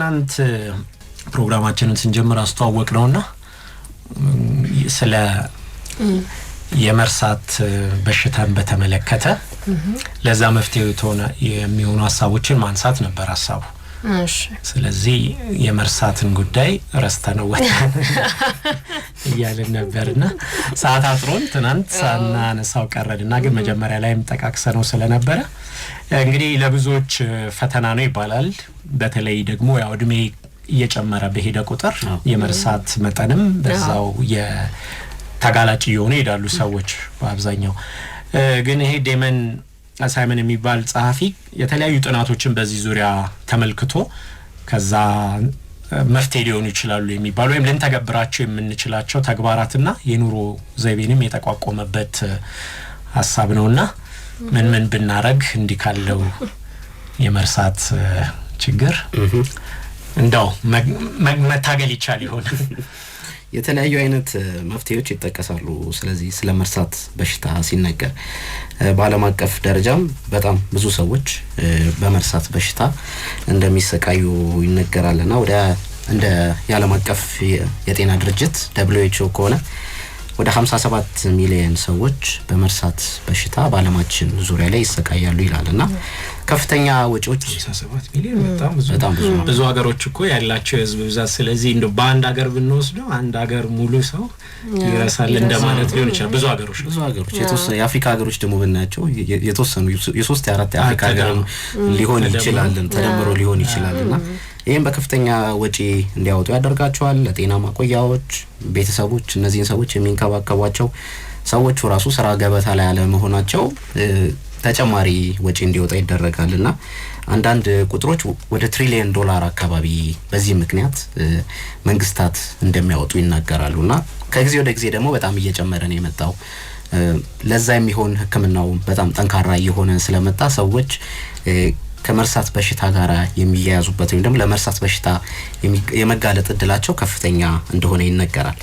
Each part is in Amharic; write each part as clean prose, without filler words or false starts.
ትናንት ፕሮግራማችንን ስንጀምር አስተዋወቅ ነውና ስለ የመርሳት በሽታን በተመለከተ ለዛ መፍትሄው ተሆነ የሚሆኑ ሐሳቦችን ማንሳት ነበር ሐሳቡ። እሺ ስለዚህ የመርሳትን ጉዳይ ረስተነው ወጣን እያልን ነበርና ሰዓት አጥሮን ትናንት ሳናነሳው ቀረድና ግን መጀመሪያ ላይም ተቃቅሰነው ስለነበረ እንግዲህ ለብዙዎች ፈተና ነው ይባላል። በተለይ ደግሞ ያው እድሜ እየጨመረ በሄደ ቁጥር የመርሳት መጠንም በዛው የተጋላጭ የሆነ ይዳሉ ሰዎች በአብዛኛው። ግን ይሄ ዴመን ሳይመን የሚባል ጸሐፊ የተለያዩ ጥናቶችን በዚህ ዙሪያ ተመልክቶ ከዛ መፍትሄ ሊሆኑ ይችላሉ የሚባሉ ወይም ልንተገብራቸው የምንችላቸው ተግባራትና የኑሮ ዘይቤንም የተቋቋመበት ሐሳብ ነውና ምን ብናረግ እንዲካለው የመርሳት ችግር እንደው መታገል ይቻል ይሆን? የተለያዩ አይነት መፍትሄዎች ይጠቀሳሉ። ስለዚህ ስለ መርሳት በሽታ ሲነገር በዓለም አቀፍ ደረጃም በጣም ብዙ ሰዎች በመርሳት በሽታ እንደሚሰቃዩ ይነገራልና እንደ የዓለም አቀፍ የጤና ድርጅት WHO ከሆነ ወደ 57 ሚሊዮን ሰዎች በመርሳት በሽታ በዓለማችን ዙሪያ ላይ ይሰቃያሉ ይላልና ከፍተኛ ወጪዎች 57 ሚሊዮን በጣም ብዙ ሀገሮች እኮ ያላቸው ህዝብ ብዛት። ስለዚህ እንደው በአንድ ሀገር ብንወስደው አንድ ሀገር ሙሉ ሰው ይረሳል እንደማለት ሊሆን ይችላል። ብዙ ሀገሮች የተወሰኑ የአፍሪካ ሀገሮች ደግሞ ብናያቸው የተወሰኑ የ3 የ4 የአፍሪካ ሀገር ሊሆን ይችላል ተደምሮ ሊሆን ይችላልና ይሄን በከፍተኛ ወጪ እንዲያወጡ ያደርጋቸዋል። ለጤና ማቆያዎች ቤተሰቦች እነዚህን ሰዎች የሚንከባከቧቸው ሰዎች ራሱ ስራ ገበታ ላይ ያለ መሆናቸው ተጨማሪ ወጪ እንዲወጣ ይደረጋልና አንዳንድ ቁጥሮች ወደ $1 ትሪሊየን አካባቢ በዚህ ምክንያት መንግስታት እንደሚያወጡ ይናገራሉና ከጊዜ ወደ ጊዜ ደግሞ በጣም እየጨመረ ነው የመጣው። ለዛ የሚሆን ህክምናው በጣም ጠንካራ እየሆነ ስለመጣ ሰዎች ከመርሳት በሽታ ጋር የሚያያዙበት ወይም ደግሞ ለመርሳት በሽታ የመጋለጥ እድላቸው ከፍተኛ እንደሆነ ይነገራል።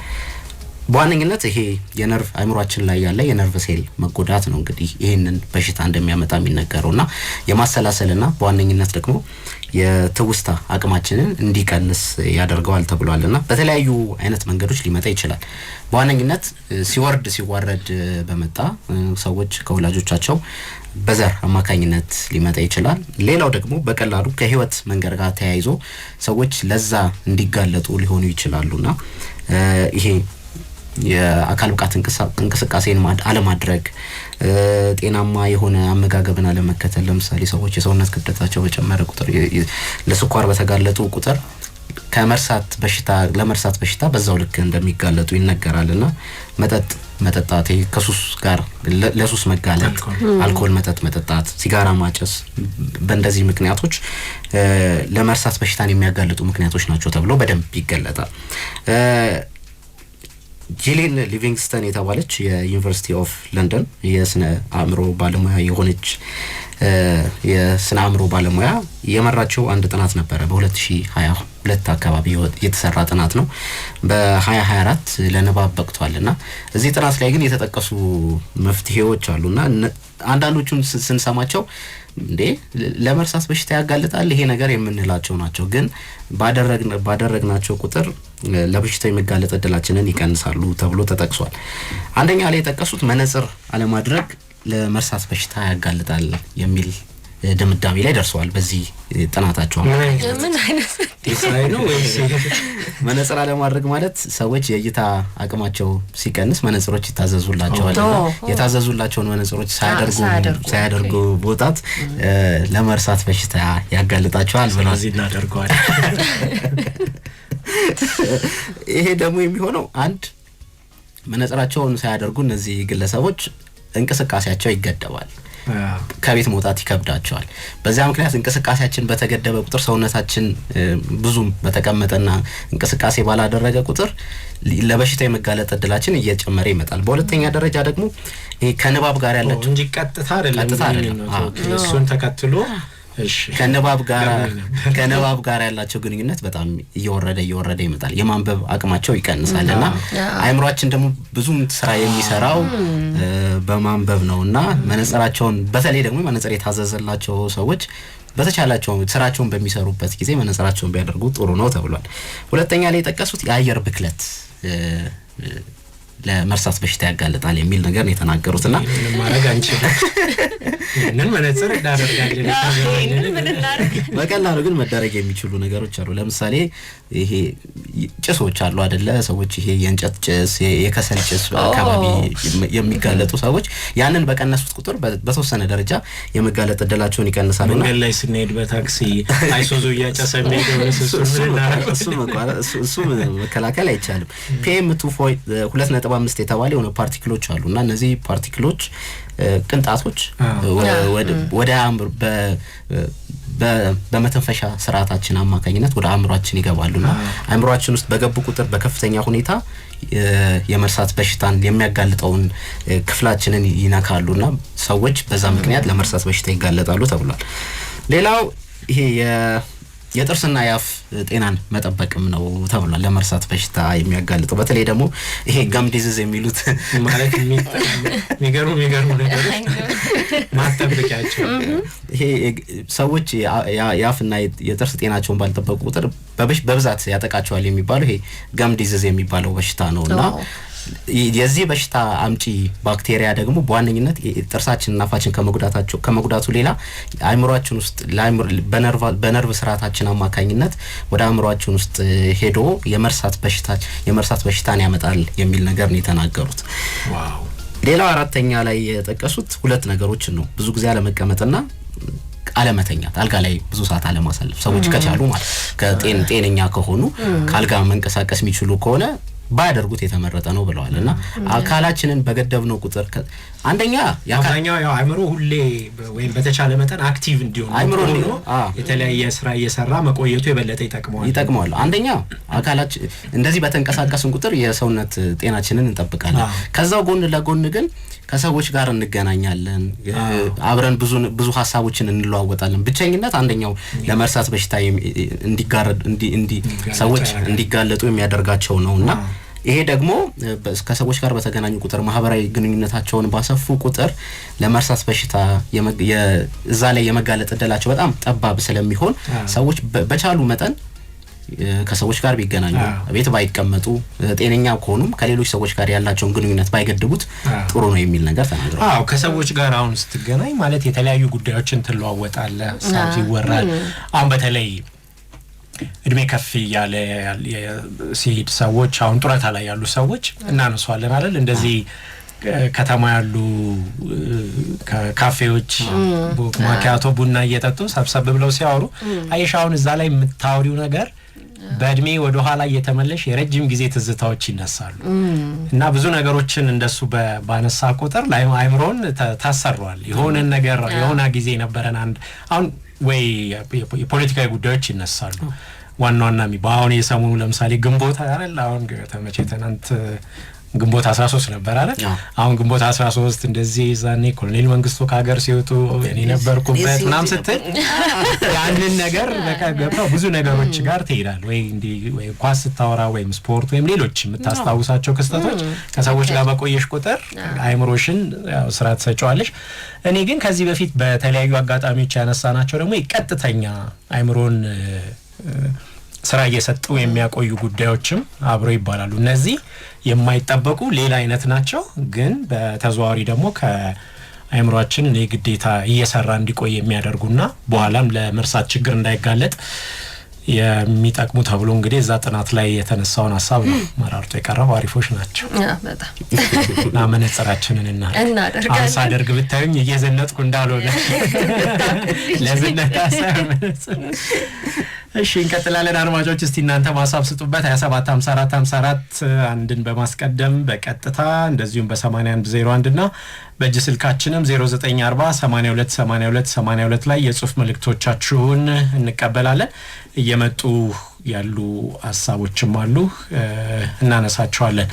በዋነኝነት ይሄ የነርቭ አእምሮአችን ላይ ያለ የነርቭ ሴል መጎዳት ነው እንግዲህ ይሄንን በሽታ እንደሚያመጣ የሚነገረውና የማሰላሰልና በዋነኝነት ደግሞ የትውስታ አቅማችንን እንዲቀንስ ያደርገዋል ተብሏልና በተለያዩ አይነት መንገዶች ሊመጣ ይችላል። በዋነኝነት ሲዋረድ በመጣ ሰዎች ከወላጆቻቸው በዘር አማካኝነት ሊመጣ ይችላል። ሌላው ደግሞ በቀላሉ ከህይወት መንገድ ጋር ተያይዞ ሰዎች ለዛ እንዲጋለጡ ሊሆኑ ይችላሉና ይሄ የአካል ብቃት እንቅስቃሴን አለማድረግ ጤናማ የሆነ አመጋገብን አለመከተል ለምሳሌ ሰዎች የሰውነት ክብደታቸው በጨመረ ቁጥር ለስኳር በተጋለጡ ቁጥር ለመርሳት በሽታ በዛው ልክ እንደሚጋለጡ ይነገራልና መጠጣት ከሱስ ጋር ለሱስ መጋለጥ አልኮል መጠጣት ሲጋራ ማጨስ በእንደዚህ ምክንያቶች ለመርሳት በሽታን የሚያጋልጡ ምክንያቶች ናቸው ተብሎ በደንብ ይገለጣል። ጂሊን ሊቪንግስተን የተባለች የዩኒቨርሲቲ ኦፍ ለንደን የስነ አእምሮ ባለሙያ የሆነች የስነ አእምሮ ባለሙያ የመራቸው አንድ ጥናት ነበረ በ2022 አካባቢ የተሰራ ጥናት ነው። በ2024 ለንባብ በቅቷልና እዚህ ጥናት ላይ ግን የተጠቀሱ መፍትሄዎች አሉና አንዳንዶቹን ስንሰማቸው እንዴ ለመርሳት በሽታ ያጋልጣል ይሄ ነገር የምንላቸው ናቸው። ግን ባደረግናቸው ቁጥር ለበሽታው የመጋለጥ እድላችንን ይቀንሳሉ ተብሎ ተጠቅሷል። አንደኛ ላይ የተጠቀሱት መነጽር አለማድረግ ለመርሳት በሽታ ያጋልጣል የሚል ድምዳሜ ላይ ደርሰዋል። በዚህ ጥናታቸው ምን አይነት ዲሳይ ነው ወይስ መነጽር አለማድረግ ማለት ሰዎች የእይታ አቅማቸው ሲቀንስ መነጽሮች ይታዘዙላቸዋልና የታዘዙላቸውን መነጽሮች ሳያደርጉ ቦታት ለመርሳት በሽታ ያጋልጣቸዋል ብለው እናደርገዋል። ይሄ ደግሞ የሚሆነው አንድ መነጽራቸውን ሳያደርጉ እነዚህ ግለሰቦች እንቅስቃሴያቸው ይገደባል። ከቤት መውጣት ይከብዳቸዋል። በዚያ ምክንያት እንቅስቃሴያችን በተገደበ ቁጥር ሰውነታችን ብዙም በተቀመጠና እንቅስቃሴ ባላደረገ ቁጥር ለበሽታ የመጋለጥ እድላችን እየጨመረ ይመጣል። በሁለተኛ ደረጃ ደግሞ ይሄ ከንባብ ጋር ያላቸው እንጂ ቀጥታ አይደለም እሱን ተከትሎ ከንባብ ጋር ያላቸው ግንኙነት በጣም እየወረደ ይመጣል። የማንበብ አቅማቸው ይቀንሳልና አይምሮአችን ደግሞ ብዙም ስራ የሚሰራው በማንበብ ነውና መነጽራቸውን በተለይ ደግሞ መነጽር የታዘዘላቸው ሰዎች በተቻላቸው ስራቸውን በሚሰሩበት ጊዜ መነጽራቸውን ቢያደርጉ ጥሩ ነው ተብሏል። ሁለተኛ ላይ የጠቀሱት የአየር ብክለት ለመርሳት በሽታ ያጋልጣል የሚል ነገር ነው የተናገሩትና ማረጋ አንችልም ምን መነጽር እንዳደርጋለን በቀላሉ ግን መደረግ የሚችሉ ነገሮች አሉ። ለምሳሌ ይሄ ጭሶች አሉ አይደለ? ሰዎች ይሄ የእንጨት ጭስ የከሰል ጭስ አካባቢ የሚጋለጡ ሰዎች ያንን በቀነሱት ቁጥር በተወሰነ ደረጃ የመጋለጥ እድላቸውን ይቀንሳሉ። መንገድ ላይ ስንሄድ በታክሲ አይሶዞ እያጨሰ የሚሄደው እሱ መከላከል አይቻልም። PM2.5 የተባለ የሆነ ፓርቲክሎች አሉና እነዚህ ፓርቲክሎች ቅንጣቶች ወደ አእምሮ በመተንፈሻ ስርዓታችን አማካኝነት ወደ አእምሮአችን ይገባሉና አእምሮአችን ውስጥ በገቡ ቁጥር በከፍተኛ ሁኔታ የመርሳት በሽታን የሚያጋልጠውን ክፍላችንን ይነካሉና ሰዎች በዛ ምክንያት ለመርሳት በሽታ ይጋለጣሉ ተብሏል። ሌላው ይሄ የጥርስና የአፍ ጤናን መጠበቅም ነው ተብሏል። ለመርሳት በሽታ የሚያጋልጠው በተለይ ደግሞ ይሄ ገም ዲዚዝ የሚሉት ማለት የሚገርሙ ነገሮች ማጠበቂያቸው ይሄ ሰዎች የአፍና የጥርስ ጤናቸውን ባልጠበቁ ቁጥር በብዛት ያጠቃቸዋል የሚባለው ይሄ ገም ዲዚዝ የሚባለው በሽታ ነውና የዚህ በሽታ አምጪ ባክቴሪያ ደግሞ በዋነኝነት ጥርሳችንና አፋችን ከመጉዳቱ ሌላ አእምሮአችን ውስጥ በነርቭ ስርዓታችን አማካኝነት ወደ አእምሮአችን ውስጥ ሄዶ የመርሳት በሽታን ያመጣል የሚል ነገር ነው የተናገሩት። ዋው። ሌላው አራተኛ ላይ የጠቀሱት ሁለት ነገሮችን ነው። ብዙ ጊዜ አለመቀመጥና አለመተኛት፣ አልጋ ላይ ብዙ ሰዓት አለማሳለፍ። ሰዎች ከቻሉ ማለት ከጤነኛ ከሆኑ ካልጋ መንቀሳቀስ የሚችሉ ከሆነ ባያደርጉት የተመረጠ ነው ብለዋልና አካላችንን በገደብነው ቁጥር አንደኛ ያው አእምሮ ሁሌ ወይም በተቻለ መጠን አክቲቭ እንዲሆን አእምሮ የተለያየ ስራ እየሰራ መቆየቱ የበለጠ ይጠቅመዋል። አንደኛ አካላችን እንደዚህ በተንቀሳቀስን ቁጥር የሰውነት ጤናችንን እንጠብቃለን። ከዛው ጎን ለጎን ግን ከሰዎች ጋር እንገናኛለን፣ አብረን ብዙ ሀሳቦችን እንለዋወጣለን። ብቸኝነት አንደኛው ለመርሳት በሽታ ሰዎች እንዲጋለጡ የሚያደርጋቸው ነውና ይሄ ደግሞ ከሰዎች ጋር በተገናኙ ቁጥር ማህበራዊ ግንኙነታቸውን ባሰፉ ቁጥር ለመርሳት በሽታ እዛ ላይ የመጋለጥ እድላቸው በጣም ጠባብ ስለሚሆን ሰዎች በቻሉ መጠን ከሰዎች ጋር ቢገናኙ ቤት ባይቀመጡ ጤነኛ ከሆኑም ከሌሎች ሰዎች ጋር ያላቸውን ግንኙነት ባይገድቡት ጥሩ ነው የሚል ነገር ተናግረዋል። ከሰዎች ጋር አሁን ስትገናኝ ማለት የተለያዩ ጉዳዮችን ትለዋወጣለህ፣ ሳብ ይወራል። አሁን በተለይ እድሜ ከፍ ያለ ሲሄድ ሰዎች አሁን ጡረታ ላይ ያሉ ሰዎች እናነሷለን አይደል? እንደዚህ ከተማ ያሉ ካፌዎች ማኪያቶ ቡና እየጠጡ ሰብሰብ ብለው ሲያወሩ አይሻውን እዛ ላይ የምታወሪው ነገር በእድሜ ወደ ኋላ እየተመለሽ የረጅም ጊዜ ትዝታዎች ይነሳሉ እና ብዙ ነገሮችን እንደሱ ባነሳ ቁጥር ላይ አእምሮን ታሰሯል። የሆነ ነገር የሆነ ጊዜ ነበረን አንድ አሁን ወይ የፖለቲካዊ ጉዳዮች ይነሳሉ ዋናዋና ባሁን የሰሞኑ ለምሳሌ ግንቦት አይደል? አሁን ተመቼተናንት ግንቦት 13 ነበር አይደል? አሁን ግንቦት 13 እንደዚህ ዛኔ ኮሎኔል መንግስቱ ከሀገር ሲወጡ እኔ ነበርኩበት ምናምን ስትል ያንን ነገር በቃ ብዙ ነገሮች ጋር ትሄዳለህ ወይ እንዲ ወይ ኳስ ስታወራ ወይም ስፖርት ወይም ሌሎች የምታስታውሳቸው ክስተቶች ከሰዎች ጋር በቆየሽ ቁጥር አይምሮሽን ስራ ትሰጪዋለሽ። እኔ ግን ከዚህ በፊት በተለያዩ አጋጣሚዎች ያነሳናቸው ደግሞ ቀጥተኛ አይምሮን ስራ እየሰጡ የሚያቆዩ ጉዳዮችም አብረው ይባላሉ። እነዚህ የማይጠበቁ ሌላ አይነት ናቸው፣ ግን በተዘዋዋሪ ደግሞ ከአይምሮአችን ግዴታ እየሰራ እንዲቆይ የሚያደርጉና በኋላም ለመርሳት ችግር እንዳይጋለጥ የሚጠቅሙ ተብሎ እንግዲህ እዛ ጥናት ላይ የተነሳውን ሐሳብ ነው መራርቶ የቀረበው። አሪፎች ናቸው በጣም እና መነጽራችንን እናደርጋለን። ሳደርግ ብታዩኝ እየዘነጥኩ እንዳልሆነ ለዝነታ ሳይሆን እሺ እንቀጥላለን። አድማጮች እስቲ እናንተ ማሳብ ስጡበት 275454 አንድን በማስቀደም በቀጥታ እንደዚሁም በ8101 እና በእጅ ስልካችንም 0940828282 ላይ የጽሁፍ መልእክቶቻችሁን እንቀበላለን። እየመጡ ያሉ ሐሳቦችም አሉ እናነሳቸዋለን።